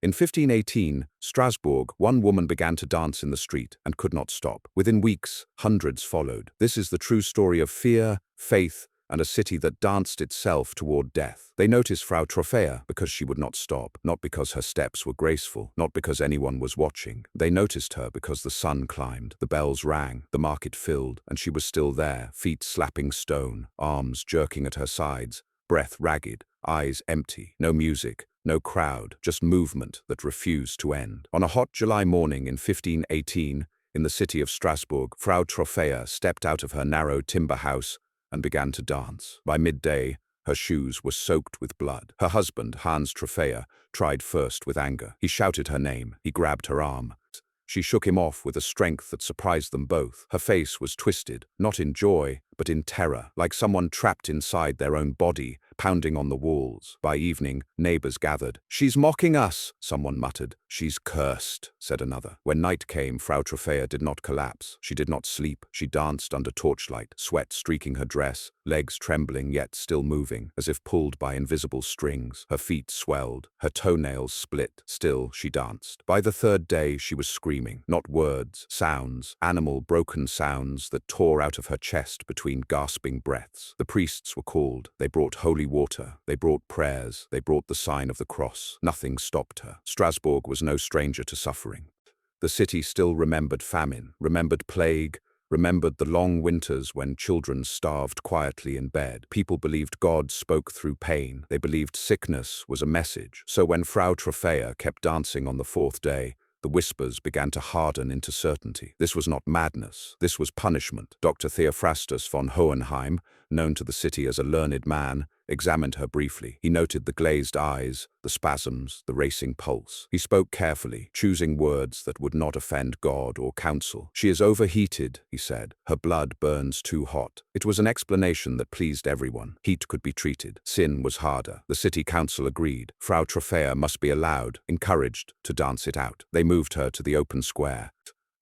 In 1518, Strasbourg, one woman began to dance in the street and could not stop. Within weeks, hundreds followed. This is the true story of fear, faith, and a city that danced itself toward death. They noticed Frau Troffea because she would not stop, not because her steps were graceful, not because anyone was watching. They noticed her because the sun climbed, the bells rang, the market filled, and she was still there, feet slapping stone, arms jerking at her sides, breath ragged, eyes empty, no music, no crowd, just movement that refused to end. On a hot July morning in 1518, in the city of Strasbourg, Frau Troffea stepped out of her narrow timber house and began to dance. By midday, her shoes were soaked with blood. Her husband, Hans Troffea, tried first with anger. He shouted her name. He grabbed her arm. She shook him off with a strength that surprised them both. Her face was twisted, not in joy, but in terror, like someone trapped inside their own body, pounding on the walls. By evening, neighbors gathered. "She's mocking us," someone muttered. "She's cursed," said another. When night came, Frau Troffea did not collapse. She did not sleep. She danced under torchlight, sweat streaking her dress, legs trembling yet still moving, as if pulled by invisible strings. Her feet swelled, her toenails split. Still, she danced. By the third day, she was screaming. Not words, sounds, animal broken sounds that tore out of her chest between gasping breaths. The priests were called. They brought holy water. They brought prayers. They brought the sign of the cross. Nothing stopped her. Strasbourg was no stranger to suffering. The city still remembered famine, remembered plague, remembered the long winters when children starved quietly in bed. People believed God spoke through pain. They believed sickness was a message. So when Frau Troffea kept dancing on the fourth day, the whispers began to harden into certainty. This was not madness. This was punishment. Dr. Theophrastus von Hohenheim, known to the city as a learned man, examined her briefly. He noted the glazed eyes, the spasms, the racing pulse. He spoke carefully, choosing words that would not offend God or counsel. "She is overheated," he said. "Her blood burns too hot." It was an explanation that pleased everyone. Heat could be treated. Sin was harder. The city council agreed. Frau Troffea must be allowed, encouraged, to dance it out. They moved her to the open square.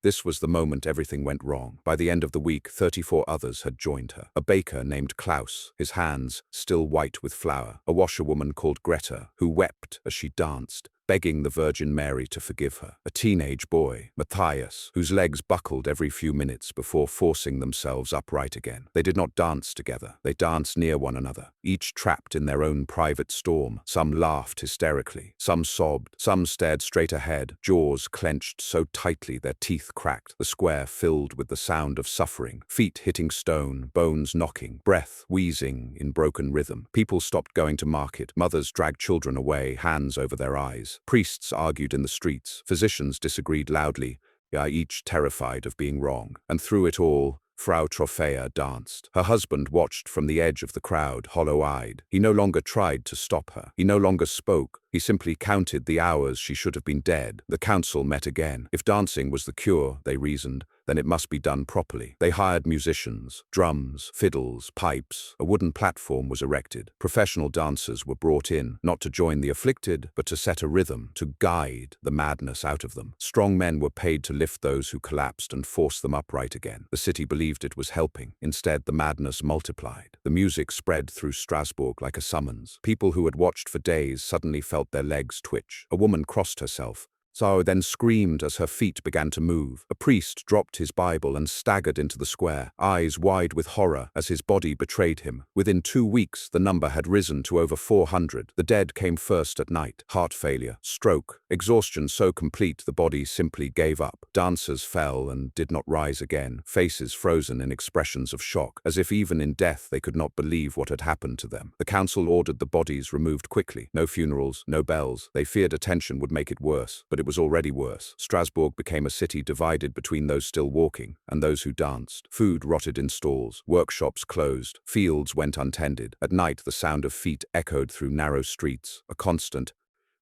This was the moment everything went wrong. By the end of the week, 34 others had joined her. A baker named Klaus, his hands still white with flour. A washerwoman called Greta, who wept as she danced, begging the Virgin Mary to forgive her. A teenage boy, Matthias, whose legs buckled every few minutes before forcing themselves upright again. They did not dance together. They danced near one another, each trapped in their own private storm. Some laughed hysterically. Some sobbed. Some stared straight ahead, jaws clenched so tightly their teeth cracked. The square filled with the sound of suffering, feet hitting stone, bones knocking, breath wheezing in broken rhythm. People stopped going to market. Mothers dragged children away, hands over their eyes. Priests argued in the streets. Physicians disagreed loudly, each terrified of being wrong. And through it all, Frau Troffea danced. Her husband watched from the edge of the crowd, hollow-eyed. He no longer tried to stop her. He no longer spoke. He simply counted the hours she should have been dead. The council met again. If dancing was the cure, they reasoned, then it must be done properly. They hired musicians, drums, fiddles, pipes. A wooden platform was erected. Professional dancers were brought in, not to join the afflicted, but to set a rhythm, to guide the madness out of them. Strong men were paid to lift those who collapsed and force them upright again. The city believed it was helping. Instead, the madness multiplied. The music spread through Strasbourg like a summons. People who had watched for days suddenly felt their legs twitch. A woman crossed herself. Zao then screamed as her feet began to move. A priest dropped his Bible and staggered into the square, eyes wide with horror as his body betrayed him. Within 2 weeks, the number had risen to over 400. The dead came first at night. Heart failure, stroke, exhaustion so complete the body simply gave up. Dancers fell and did not rise again, faces frozen in expressions of shock, as if even in death they could not believe what had happened to them. The council ordered the bodies removed quickly. No funerals, no bells. They feared attention would make it worse, but it was already worse. Strasbourg became a city divided between those still walking and those who danced. Food rotted in stalls, workshops closed, fields went untended. At night, the sound of feet echoed through narrow streets, a constant,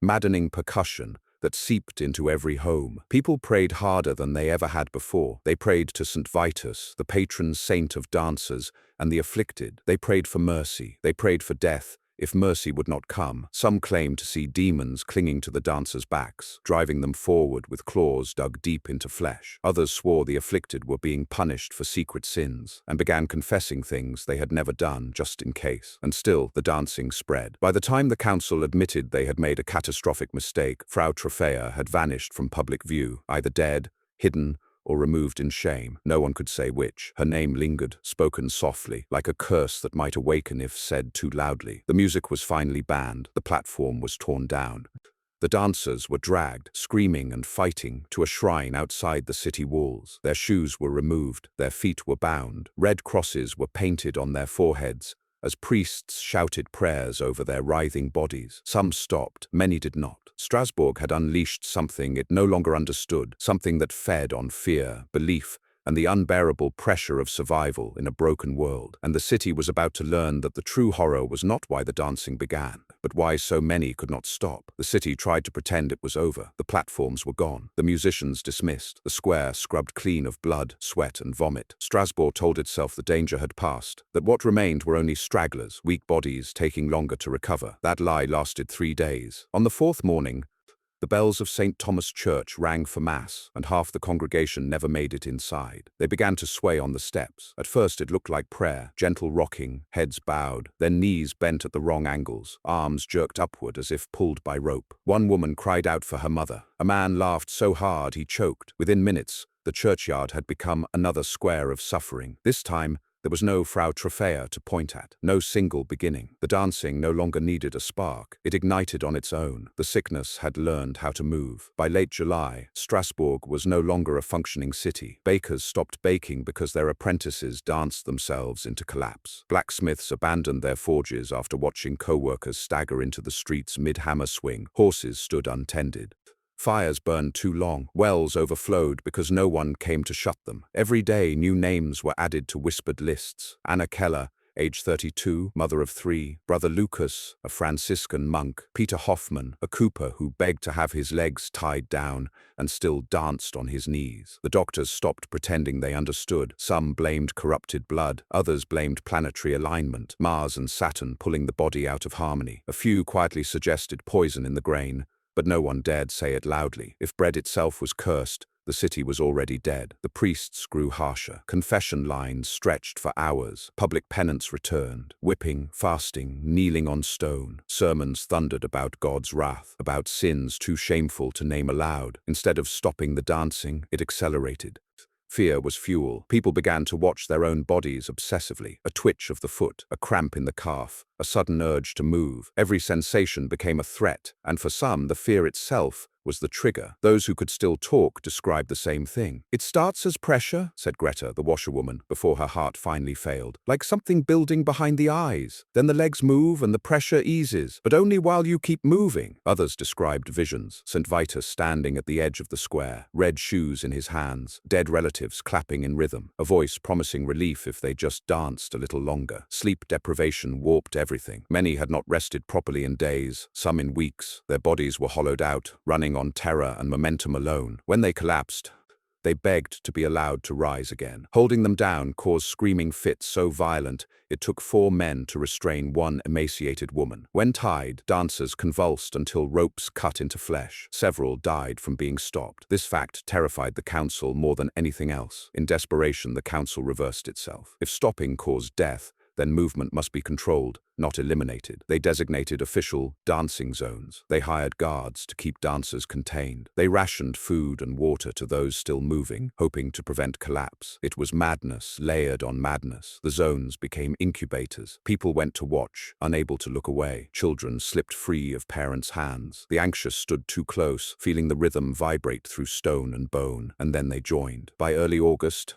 maddening percussion that seeped into every home. People prayed harder than they ever had before. They prayed to St. Vitus, the patron saint of dancers and the afflicted. They prayed for mercy. They prayed for death if mercy would not come. Some claimed to see demons clinging to the dancers' backs, driving them forward with claws dug deep into flesh. Others swore the afflicted were being punished for secret sins, and began confessing things they had never done just in case. And still, the dancing spread. By the time the council admitted they had made a catastrophic mistake, Frau Trophäa had vanished from public view, either dead, hidden, or removed in shame. No one could say which. Her name lingered, spoken softly, like a curse that might awaken if said too loudly. The music was finally banned. The platform was torn down. The dancers were dragged, screaming and fighting, to a shrine outside the city walls. Their shoes were removed, their feet were bound. Red crosses were painted on their foreheads, as priests shouted prayers over their writhing bodies. Some stopped, many did not. Strasbourg had unleashed something it no longer understood, something that fed on fear, belief, and the unbearable pressure of survival in a broken world. And the city was about to learn that the true horror was not why the dancing began, but why so many could not stop. The city tried to pretend it was over. The platforms were gone, the musicians dismissed, the square scrubbed clean of blood, sweat, and vomit. Strasbourg told itself the danger had passed, that what remained were only stragglers, weak bodies taking longer to recover. That lie lasted 3 days. On the 4th morning, the bells of St. Thomas Church rang for Mass, and half the congregation never made it inside. They began to sway on the steps. At first it looked like prayer, gentle rocking, heads bowed, then knees bent at the wrong angles, arms jerked upward as if pulled by rope. One woman cried out for her mother. A man laughed so hard he choked. Within minutes, the churchyard had become another square of suffering. This time, there was no Frau Trophäa to point at, no single beginning. The dancing no longer needed a spark. It ignited on its own. The sickness had learned how to move. By late July, Strasbourg was no longer a functioning city. Bakers stopped baking because their apprentices danced themselves into collapse. Blacksmiths abandoned their forges after watching co-workers stagger into the streets mid-hammer swing. Horses stood untended. Fires burned too long. Wells overflowed because no one came to shut them. Every day, new names were added to whispered lists. Anna Keller, age 32, mother of 3, Brother Lucas, a Franciscan monk, Peter Hoffman, a cooper who begged to have his legs tied down and still danced on his knees. The doctors stopped pretending they understood. Some blamed corrupted blood, others blamed planetary alignment, Mars and Saturn pulling the body out of harmony. A few quietly suggested poison in the grain, but no one dared say it loudly. If bread itself was cursed, the city was already dead. The priests grew harsher. Confession lines stretched for hours. Public penance returned. Whipping, fasting, kneeling on stone. Sermons thundered about God's wrath, about sins too shameful to name aloud. Instead of stopping the dancing, it accelerated. Fear was fuel. People began to watch their own bodies obsessively. A twitch of the foot, a cramp in the calf, a sudden urge to move. Every sensation became a threat, and for some, the fear itself was the trigger. Those who could still talk described the same thing. "It starts as pressure," said Greta, the washerwoman, before her heart finally failed. "Like something building behind the eyes. Then the legs move and the pressure eases, but only while you keep moving." Others described visions. St. Vitus standing at the edge of the square, red shoes in his hands, dead relatives clapping in rhythm, a voice promising relief if they just danced a little longer. Sleep deprivation warped everything. Many had not rested properly in days, some in weeks. Their bodies were hollowed out, running on terror and momentum alone. When they collapsed, they begged to be allowed to rise again. Holding them down caused screaming fits so violent it took 4 men to restrain one emaciated woman. When tied, dancers convulsed until ropes cut into flesh. Several died from being stopped. This fact terrified the council more than anything else. In desperation, the council reversed itself. If stopping caused death, then movement must be controlled, not eliminated. They designated official dancing zones. They hired guards to keep dancers contained. They rationed food and water to those still moving, hoping to prevent collapse. It was madness layered on madness. The zones became incubators. People went to watch, unable to look away. Children slipped free of parents' hands. The anxious stood too close, feeling the rhythm vibrate through stone and bone, and then they joined. By early August,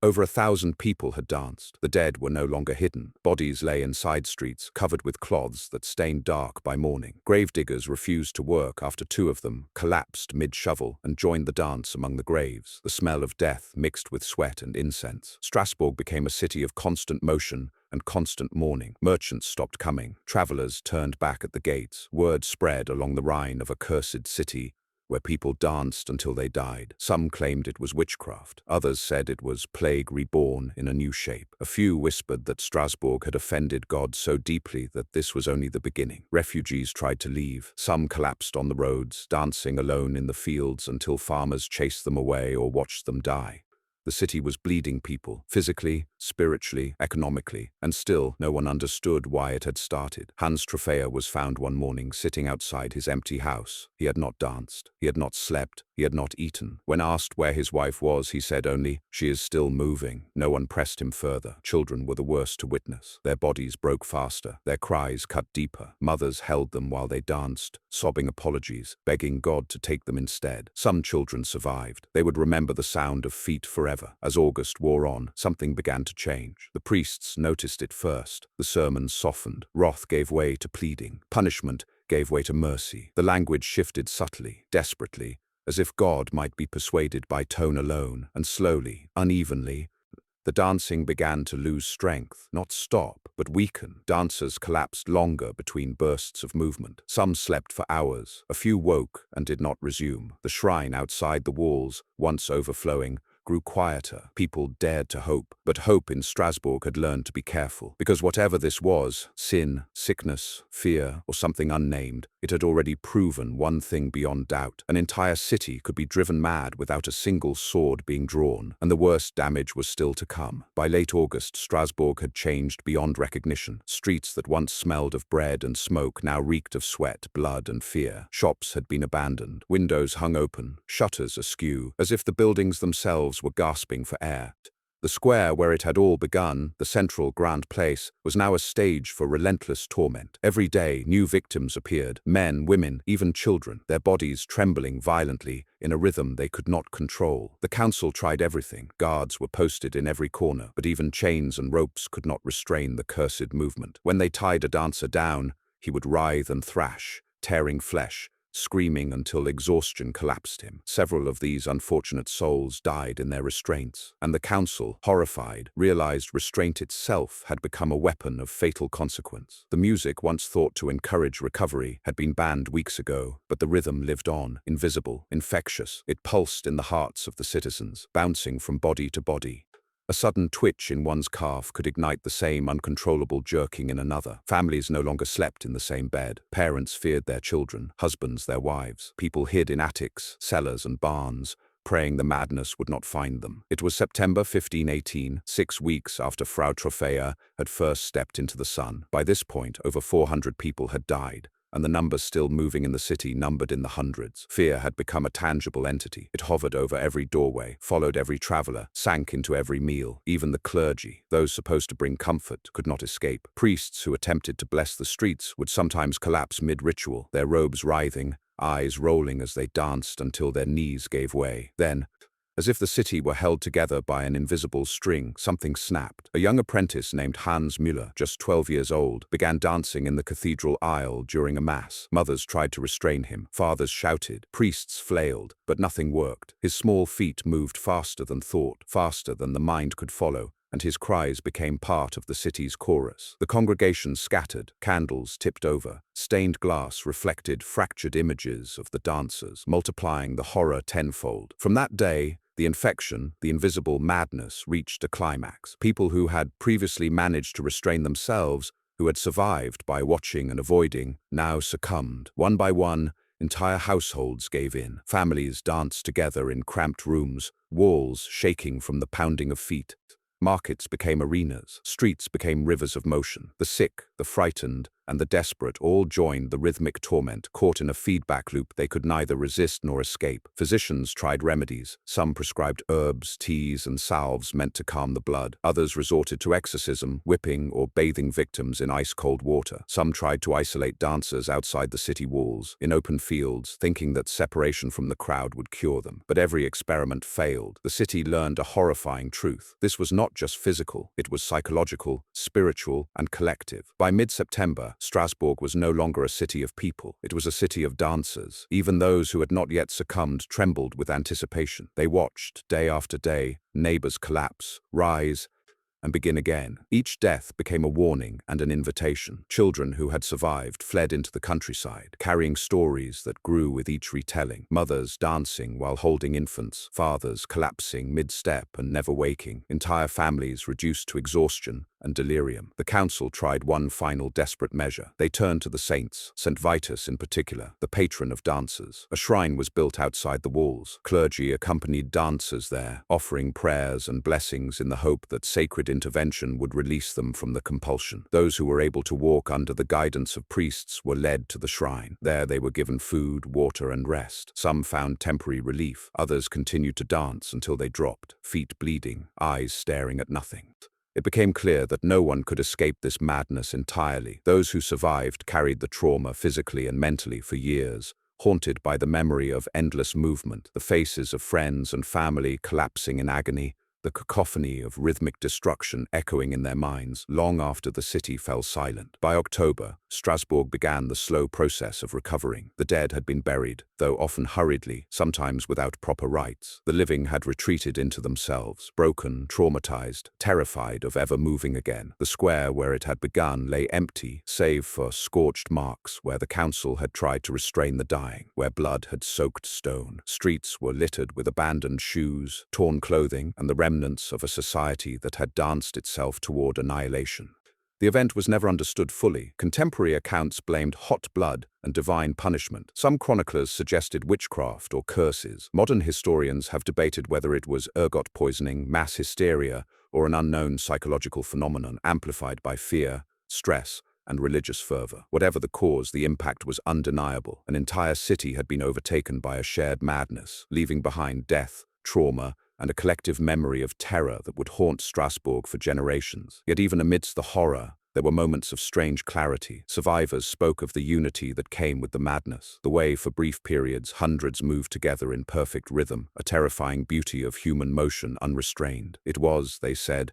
over 1,000 people had danced. The dead were no longer hidden. Bodies lay in side streets, covered with cloths that stained dark by morning. Gravediggers refused to work after 2 of them collapsed mid-shovel and joined the dance among the graves. The smell of death mixed with sweat and incense. Strasbourg became a city of constant motion and constant mourning. Merchants stopped coming. Travelers turned back at the gates. Word spread along the Rhine of a cursed city where people danced until they died. Some claimed it was witchcraft. Others said it was plague reborn in a new shape. A few whispered that Strasbourg had offended God so deeply that this was only the beginning. Refugees tried to leave. Some collapsed on the roads, dancing alone in the fields until farmers chased them away or watched them die. The city was bleeding people, physically, spiritually, economically, and still no one understood why it had started. Hans Trofea was found one morning sitting outside his empty house. He had not danced, he had not slept, he had not eaten. When asked where his wife was, he said only, "She is still moving." No one pressed him further. Children were the worst to witness. Their bodies broke faster, their cries cut deeper. Mothers held them while they danced, sobbing apologies, begging God to take them instead. Some children survived. They would remember the sound of feet forever. As August wore on, something began to change. The priests noticed it first. The sermons softened. Wrath gave way to pleading. Punishment gave way to mercy. The language shifted subtly, desperately, as if God might be persuaded by tone alone, and slowly, unevenly, the dancing began to lose strength, not stop, but weaken. Dancers collapsed longer between bursts of movement. Some slept for hours. A few woke and did not resume. The shrine outside the walls, once overflowing, grew quieter. People dared to hope, but hope in Strasbourg had learned to be careful, because whatever this was, sin, sickness, fear, or something unnamed, it had already proven one thing beyond doubt. An entire city could be driven mad without a single sword being drawn, and the worst damage was still to come. By late August, Strasbourg had changed beyond recognition. Streets that once smelled of bread and smoke now reeked of sweat, blood, and fear. Shops had been abandoned, windows hung open, shutters askew, as if the buildings themselves were gasping for air. The square where it had all begun, the central Grand Place, was now a stage for relentless torment. Every day, new victims appeared, men, women, even children, their bodies trembling violently in a rhythm they could not control. The council tried everything. Guards were posted in every corner, but even chains and ropes could not restrain the cursed movement. When they tied a dancer down, he would writhe and thrash, tearing flesh, screaming until exhaustion collapsed him. Several of these unfortunate souls died in their restraints, and the council, horrified, realized restraint itself had become a weapon of fatal consequence. The music once thought to encourage recovery had been banned weeks ago, but the rhythm lived on, invisible, infectious. It pulsed in the hearts of the citizens, bouncing from body to body. A sudden twitch in one's calf could ignite the same uncontrollable jerking in another. Families no longer slept in the same bed. Parents feared their children, husbands their wives. People hid in attics, cellars, and barns, praying the madness would not find them. It was September 1518, 6 weeks after Frau Trofea had first stepped into the sun. By this point, over 400 people had died, and the numbers still moving in the city numbered in the hundreds. Fear had become a tangible entity. It hovered over every doorway, followed every traveler, sank into every meal. Even the clergy, those supposed to bring comfort, could not escape. Priests who attempted to bless the streets would sometimes collapse mid-ritual, their robes writhing, eyes rolling as they danced until their knees gave way. Then, as if the city were held together by an invisible string, something snapped. A young apprentice named Hans Müller, just 12 years old, began dancing in the cathedral aisle during a mass. Mothers tried to restrain him. Fathers shouted. Priests flailed, but nothing worked. His small feet moved faster than thought, faster than the mind could follow, and his cries became part of the city's chorus. The congregation scattered, candles tipped over, stained glass reflected fractured images of the dancers, multiplying the horror tenfold. From that day, the infection, the invisible madness, reached a climax. People who had previously managed to restrain themselves, who had survived by watching and avoiding, now succumbed. One by one, entire households gave in. Families danced together in cramped rooms, walls shaking from the pounding of feet. Markets became arenas. Streets became rivers of motion. The sick, the frightened, and the desperate all joined the rhythmic torment, caught in a feedback loop they could neither resist nor escape. Physicians tried remedies. Some prescribed herbs, teas, and salves meant to calm the blood. Others resorted to exorcism, whipping or bathing victims in ice-cold water. Some tried to isolate dancers outside the city walls, in open fields, thinking that separation from the crowd would cure them. But every experiment failed. The city learned a horrifying truth. This was not just physical, it was psychological, spiritual, and collective. By mid-September, Strasbourg was no longer a city of people. It was a city of dancers. Even those who had not yet succumbed trembled with anticipation. They watched, day after day, neighbors collapse, rise, and begin again. Each death became a warning and an invitation. Children who had survived fled into the countryside, carrying stories that grew with each retelling. Mothers dancing while holding infants, fathers collapsing mid-step and never waking, entire families reduced to exhaustion and delirium. The council tried one final desperate measure. They turned to the saints, St. Vitus in particular, the patron of dancers. A shrine was built outside the walls. Clergy accompanied dancers there, offering prayers and blessings in the hope that sacred intervention would release them from the compulsion. Those who were able to walk under the guidance of priests were led to the shrine. There they were given food, water, and rest. Some found temporary relief. Others continued to dance until they dropped, feet bleeding, eyes staring at nothing. It became clear that no one could escape this madness entirely. Those who survived carried the trauma physically and mentally for years, haunted by the memory of endless movement, the faces of friends and family collapsing in agony, the cacophony of rhythmic destruction echoing in their minds long after the city fell silent. By October, Strasbourg began the slow process of recovering. The dead had been buried, though often hurriedly, sometimes without proper rites. The living had retreated into themselves, broken, traumatized, terrified of ever moving again. The square where it had begun lay empty, save for scorched marks where the council had tried to restrain the dying, where blood had soaked stone. Streets were littered with abandoned shoes, torn clothing, and the remnants of a society that had danced itself toward annihilation. The event was never understood fully. Contemporary accounts blamed hot blood and divine punishment. Some chroniclers suggested witchcraft or curses. Modern historians have debated whether it was ergot poisoning, mass hysteria, or an unknown psychological phenomenon amplified by fear, stress, and religious fervor. Whatever the cause, the impact was undeniable. An entire city had been overtaken by a shared madness, leaving behind death, trauma, and a collective memory of terror that would haunt Strasbourg for generations. Yet even amidst the horror, there were moments of strange clarity. Survivors spoke of the unity that came with the madness, the way for brief periods hundreds moved together in perfect rhythm, a terrifying beauty of human motion unrestrained. It was, they said,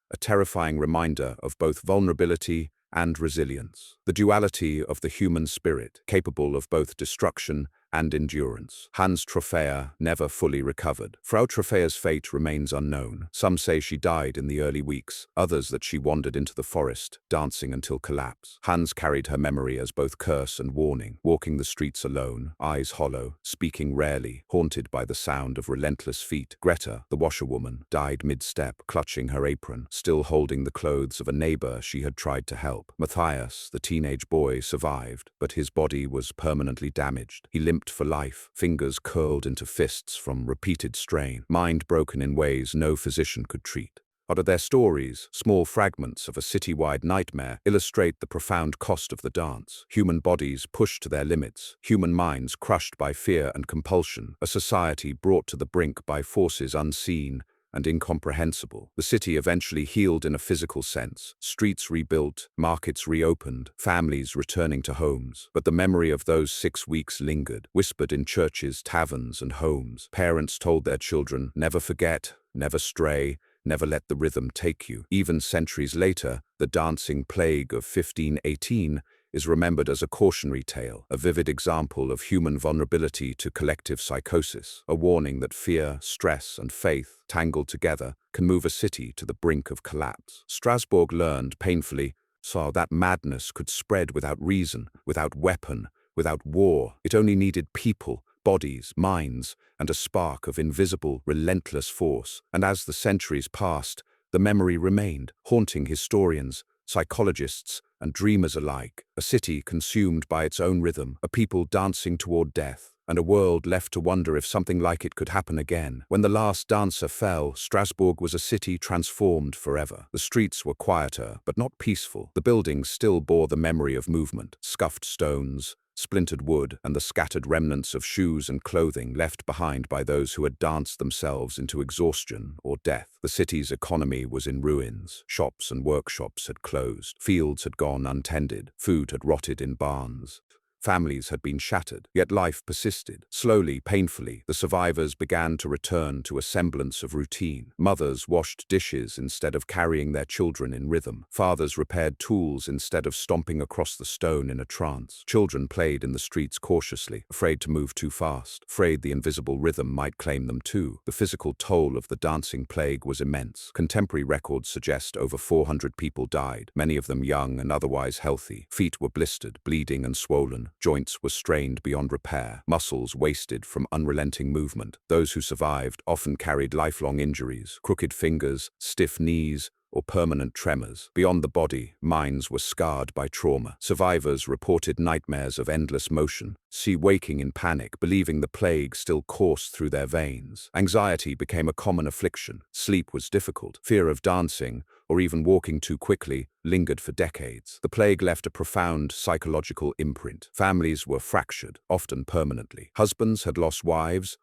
a terrifying reminder of both vulnerability and resilience, the duality of the human spirit, capable of both destruction and endurance. Hans Trofea never fully recovered. Frau Trofea's fate remains unknown. Some say she died in the early weeks, others that she wandered into the forest, dancing until collapse. Hans carried her memory as both curse and warning, walking the streets alone, eyes hollow, speaking rarely, haunted by the sound of relentless feet. Greta, the washerwoman, died mid-step, clutching her apron, still holding the clothes of a neighbor she had tried to help. Matthias, the teenage boy, survived, but his body was permanently damaged. He limped for life, fingers curled into fists from repeated strain, mind broken in ways no physician could treat. Out of their stories, small fragments of a city-wide nightmare illustrate the profound cost of the dance. Human bodies pushed to their limits, human minds crushed by fear and compulsion, a society brought to the brink by forces unseen and incomprehensible. The city eventually healed in a physical sense, streets rebuilt, markets reopened, families returning to homes. But the memory of those 6 weeks lingered, whispered in churches, taverns, and homes. Parents told their children, never forget, never stray, never let the rhythm take you. Even centuries later, the dancing plague of 1518 is remembered as a cautionary tale, a vivid example of human vulnerability to collective psychosis, a warning that fear, stress, and faith, tangled together, can move a city to the brink of collapse. Strasbourg learned, painfully, saw that madness could spread without reason, without weapon, without war. It only needed people, bodies, minds, and a spark of invisible, relentless force. And as the centuries passed, the memory remained, haunting historians, psychologists, and dreamers alike, a city consumed by its own rhythm, a people dancing toward death, and a world left to wonder if something like it could happen again. When the last dancer fell, Strasbourg was a city transformed forever. The streets were quieter, but not peaceful. The buildings still bore the memory of movement, scuffed stones, splintered wood, and the scattered remnants of shoes and clothing left behind by those who had danced themselves into exhaustion or death. The city's economy was in ruins. Shops and workshops had closed. Fields had gone untended. Food had rotted in barns. Families had been shattered, yet life persisted. Slowly, painfully, the survivors began to return to a semblance of routine. Mothers washed dishes instead of carrying their children in rhythm. Fathers repaired tools instead of stomping across the stone in a trance. Children played in the streets cautiously, afraid to move too fast, afraid the invisible rhythm might claim them too. The physical toll of the dancing plague was immense. Contemporary records suggest over 400 people died, many of them young and otherwise healthy. Feet were blistered, bleeding and swollen. Joints were strained beyond repair, muscles wasted from unrelenting movement. Those who survived often carried lifelong injuries, crooked fingers, stiff knees, or permanent tremors. Beyond the body, minds were scarred by trauma. Survivors reported nightmares of endless motion, waking in panic, believing the plague still coursed through their veins. Anxiety became a common affliction. Sleep was difficult. Fear of dancing, or even walking too quickly, lingered for decades. The plague left a profound psychological imprint. Families were fractured, often permanently. Husbands had lost wives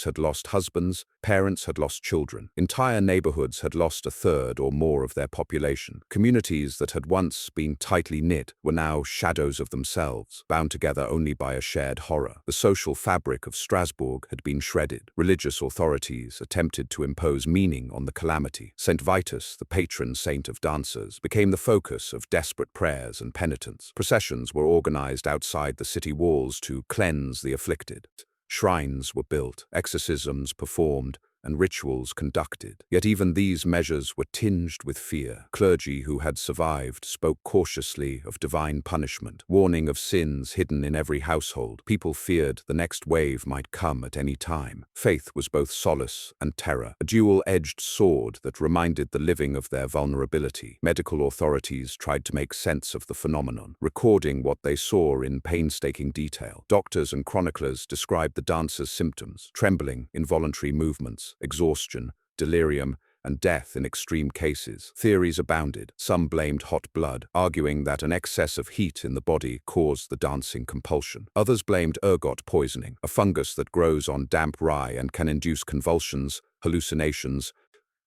had lost husbands, parents had lost children. Entire neighborhoods had lost a third or more of their population. Communities that had once been tightly knit were now shadows of themselves, bound together only by a shared horror. The social fabric of Strasbourg had been shredded. Religious authorities attempted to impose meaning on the calamity. Saint Vitus, the patron saint of dancers, became the focus of desperate prayers and penitence. Processions were organized outside the city walls to cleanse the afflicted. Shrines were built, exorcisms performed, and rituals conducted. Yet even these measures were tinged with fear. Clergy who had survived spoke cautiously of divine punishment, warning of sins hidden in every household. People feared the next wave might come at any time. Faith was both solace and terror, a dual-edged sword that reminded the living of their vulnerability. Medical authorities tried to make sense of the phenomenon, recording what they saw in painstaking detail. Doctors and chroniclers described the dancers' symptoms: trembling, involuntary movements, exhaustion, delirium, and death in extreme cases. Theories abounded. Some blamed hot blood, arguing that an excess of heat in the body caused the dancing compulsion. Others blamed ergot poisoning, a fungus that grows on damp rye and can induce convulsions, hallucinations,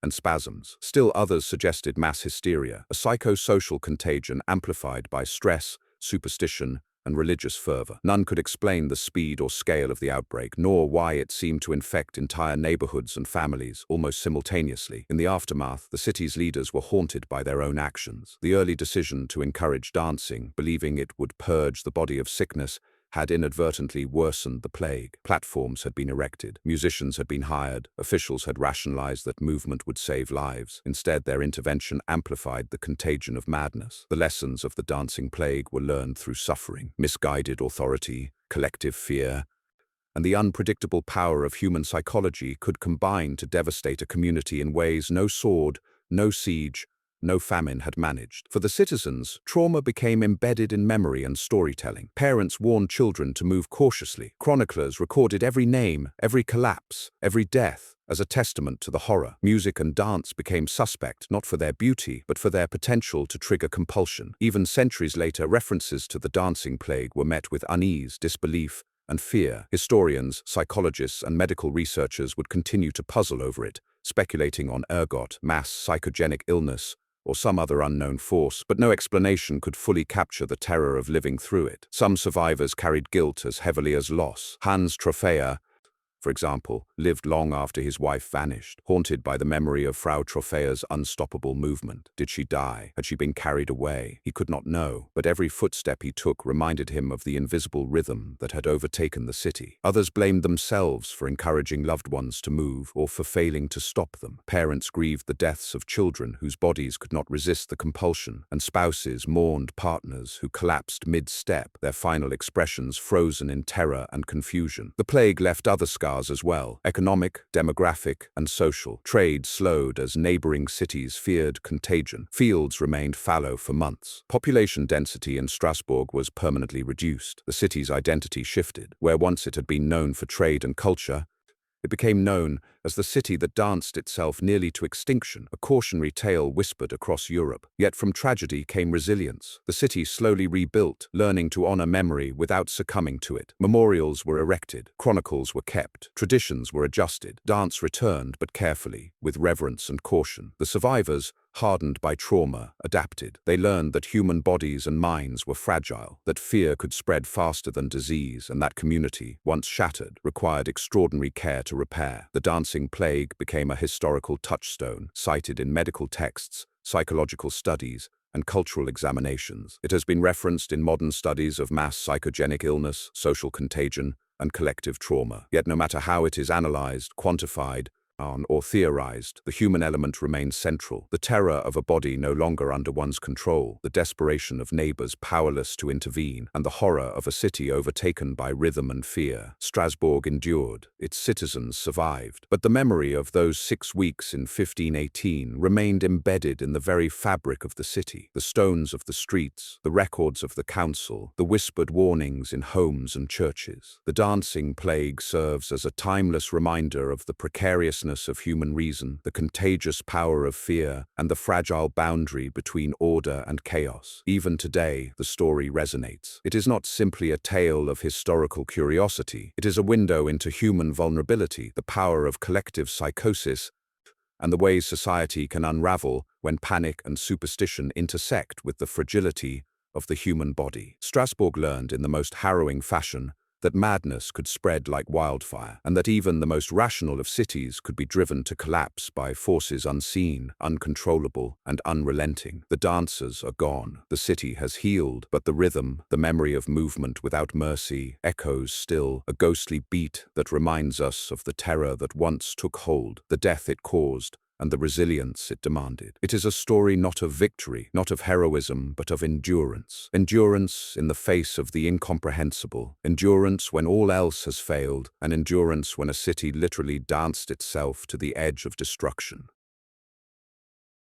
and spasms. Still others suggested mass hysteria, a psychosocial contagion amplified by stress, superstition, and religious fervor. None could explain the speed or scale of the outbreak, nor why it seemed to infect entire neighborhoods and families almost simultaneously. In the aftermath, the city's leaders were haunted by their own actions. The early decision to encourage dancing, believing it would purge the body of sickness, had inadvertently worsened the plague. Platforms had been erected, musicians had been hired, officials had rationalized that movement would save lives. Instead, their intervention amplified the contagion of madness. The lessons of the dancing plague were learned through suffering, misguided authority, collective fear, and the unpredictable power of human psychology could combine to devastate a community in ways no sword, no siege, no famine had managed. For the citizens, trauma became embedded in memory and storytelling. Parents warned children to move cautiously. Chroniclers recorded every name, every collapse, every death, as a testament to the horror. Music and dance became suspect, not for their beauty, but for their potential to trigger compulsion. Even centuries later, references to the dancing plague were met with unease, disbelief, and fear. Historians, psychologists, and medical researchers would continue to puzzle over it, speculating on ergot, mass psychogenic illness, or some other unknown force, but no explanation could fully capture the terror of living through it. Some survivors carried guilt as heavily as loss. Hans Troffea, for example, lived long after his wife vanished, haunted by the memory of Frau Troffea's unstoppable movement. Did she die? Had she been carried away? He could not know, but every footstep he took reminded him of the invisible rhythm that had overtaken the city. Others blamed themselves for encouraging loved ones to move or for failing to stop them. Parents grieved the deaths of children whose bodies could not resist the compulsion, and spouses mourned partners who collapsed mid-step, their final expressions frozen in terror and confusion. The plague left other scars as well: economic, demographic, and social. Trade slowed as neighboring cities feared contagion. Fields remained fallow for months. Population density in Strasbourg was permanently reduced. The city's identity shifted. Where once it had been known for trade and culture, it became known as the city that danced itself nearly to extinction. A cautionary tale whispered across Europe. Yet from tragedy came resilience. The city slowly rebuilt, learning to honor memory without succumbing to it. Memorials were erected, chronicles were kept, traditions were adjusted. Dance returned, but carefully, with reverence and caution. The survivors, hardened by trauma, adapted. They learned that human bodies and minds were fragile, that fear could spread faster than disease, and that community, once shattered, required extraordinary care to repair. The dancing plague became a historical touchstone, cited in medical texts, psychological studies, and cultural examinations. It has been referenced in modern studies of mass psychogenic illness, social contagion, and collective trauma. Yet no matter how it is analyzed, quantified, or theorized, the human element remains central. The terror of a body no longer under one's control, the desperation of neighbors powerless to intervene, and the horror of a city overtaken by rhythm and fear. Strasbourg endured, its citizens survived, but the memory of those 6 weeks in 1518 remained embedded in the very fabric of the city. The stones of the streets, the records of the council, the whispered warnings in homes and churches. The dancing plague serves as a timeless reminder of the precarious of human reason, the contagious power of fear, and the fragile boundary between order and chaos. Even today, the story resonates. It is not simply a tale of historical curiosity. It is a window into human vulnerability, the power of collective psychosis, and the ways society can unravel when panic and superstition intersect with the fragility of the human body. Strasbourg learned in the most harrowing fashion that madness could spread like wildfire, and that even the most rational of cities could be driven to collapse by forces unseen, uncontrollable, and unrelenting. The dancers are gone. The city has healed, but the rhythm, the memory of movement without mercy, echoes still, a ghostly beat that reminds us of the terror that once took hold, the death it caused, and the resilience it demanded. It is a story not of victory, not of heroism, but of endurance. Endurance in the face of the incomprehensible. Endurance when all else has failed, and endurance when a city literally danced itself to the edge of destruction.